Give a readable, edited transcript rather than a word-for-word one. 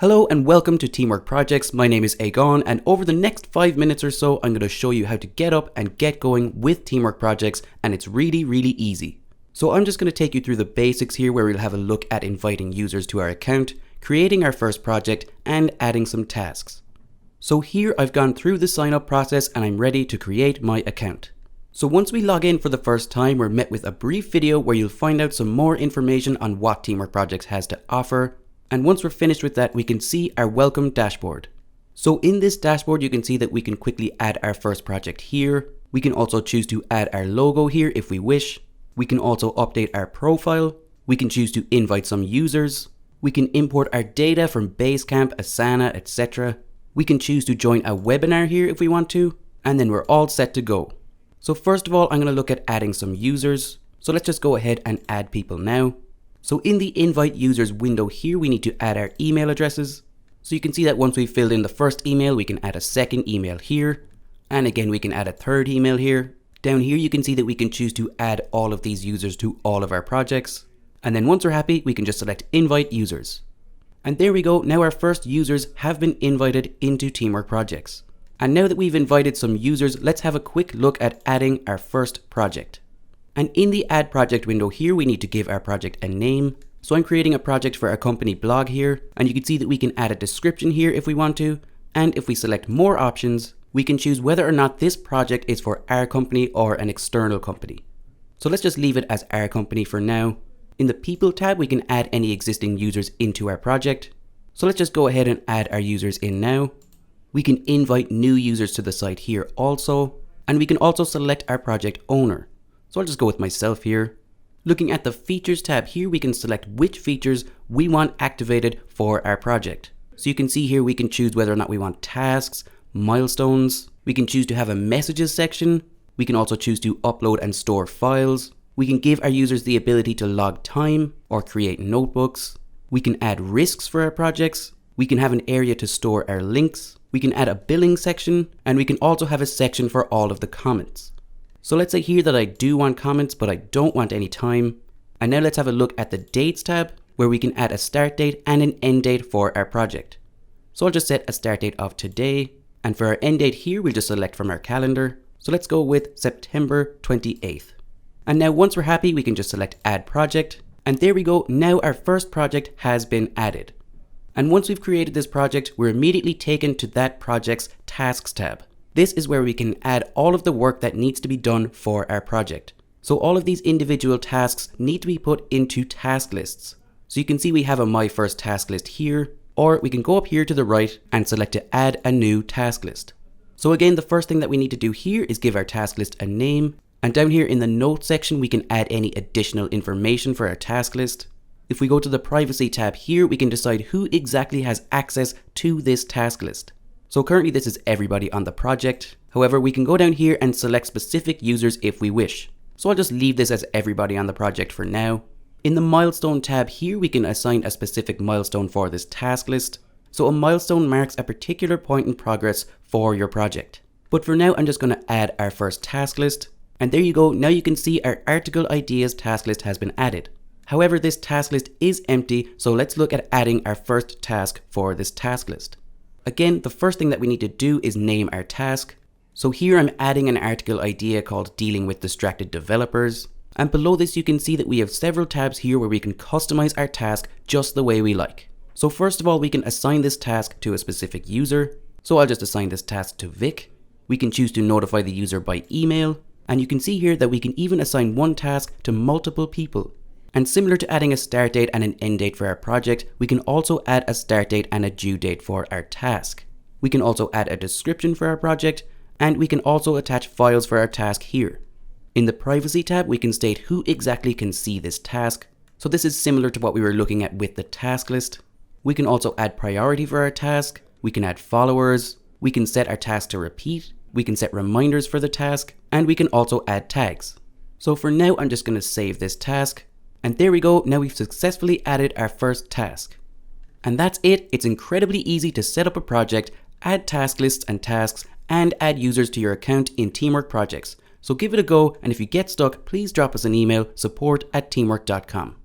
Hello and welcome to Teamwork Projects. My name is Aegon, and over the next 5 minutes or so, I'm going to show you how to get up and get going with Teamwork Projects, and it's really easy. So I'm just going to take you through the basics here, where we'll have a look at inviting users to our account, creating our first project, and adding some tasks. So here I've gone through the sign up process and I'm ready to create my account. So once we log in for the first time, we're met with a brief video where you'll find out some more information on what Teamwork Projects has to offer. And once we're finished with that, we can see our welcome dashboard. So in this dashboard, you can see that we can quickly add our first project here. We can also choose to add our logo here if we wish. We can also update our profile. We can choose to invite some users. We can import our data from Basecamp, Asana, etc. We can choose to join a webinar here if we want to, and then we're all set to go. So first of all, I'm going to look at adding some users. So let's just go ahead and add people now. So in the invite users window here, we need to add our email addresses. So you can see that once we've filled in the first email, we can add a second email here. And again, we can add a third email here. Down here, you can see that we can choose to add all of these users to all of our projects. And then once we're happy, we can just select invite users. And there we go. Now our first users have been invited into Teamwork Projects. And now that we've invited some users, let's have a quick look at adding our first project. And in the add project window here, we need to give our project a name. So I'm creating a project for our company blog here, and you can see that we can add a description here if we want to. And if we select more options, we can choose whether or not this project is for our company or an external company. So let's just leave it as our company for now. In the people tab, we can add any existing users into our project. So let's just go ahead and add our users in now. We can invite new users to the site here also, and we can also select our project owner. So I'll just go with myself here. Looking at the features tab here, we can select which features we want activated for our project. So you can see here we can choose whether or not we want tasks, milestones. We can choose to have a messages section. We can also choose to upload and store files. We can give our users the ability to log time or create notebooks. We can add risks for our projects. We can have an area to store our links. We can add a billing section, and we can also have a section for all of the comments. So let's say here that I do want comments, but I don't want any time. And now let's have a look at the dates tab, where we can add a start date and an end date for our project. So I'll just set a start date of today. And for our end date here, we'll just select from our calendar. So let's go with September 28th. And now once we're happy, we can just select add project. And there we go. Now our first project has been added. And once we've created this project, we're immediately taken to that project's tasks tab. This is where we can add all of the work that needs to be done for our project. So all of these individual tasks need to be put into task lists. So you can see we have a My First Task list here, or we can go up here to the right and select to add a new task list. So again, the first thing that we need to do here is give our task list a name. And down here in the notes section, we can add any additional information for our task list. If we go to the privacy tab here, we can decide who exactly has access to this task list. So currently this is everybody on the project. However, we can go down here and select specific users if we wish. So I'll just leave this as everybody on the project for now. In the milestone tab here, we can assign a specific milestone for this task list. So a milestone marks a particular point in progress for your project. But for now, I'm just going to add our first task list. And there you go. Now you can see our article ideas task list has been added. However, this task list is empty. So let's look at adding our first task for this task list. Again, the first thing that we need to do is name our task. So here I'm adding an article idea called Dealing with Distracted Developers. And below this, you can see that we have several tabs here where we can customize our task just the way we like. So first of all, we can assign this task to a specific user. So I'll just assign this task to Vic. We can choose to notify the user by email. And you can see here that we can even assign one task to multiple people. And similar to adding a start date and an end date for our project, we can also add a start date and a due date for our task. We can also add a description for our project, and we can also attach files for our task here. In the privacy tab, we can state who exactly can see this task. So this is similar to what we were looking at with the task list. We can also add priority for our task. We can add followers. We can set our task to repeat. We can set reminders for the task, and we can also add tags. So for now, I'm just going to save this task. And there we go, now we've successfully added our first task. And that's it. It's incredibly easy to set up a project, add task lists and tasks, and add users to your account in Teamwork Projects. So give it a go, and if you get stuck, please drop us an email, support@teamwork.com.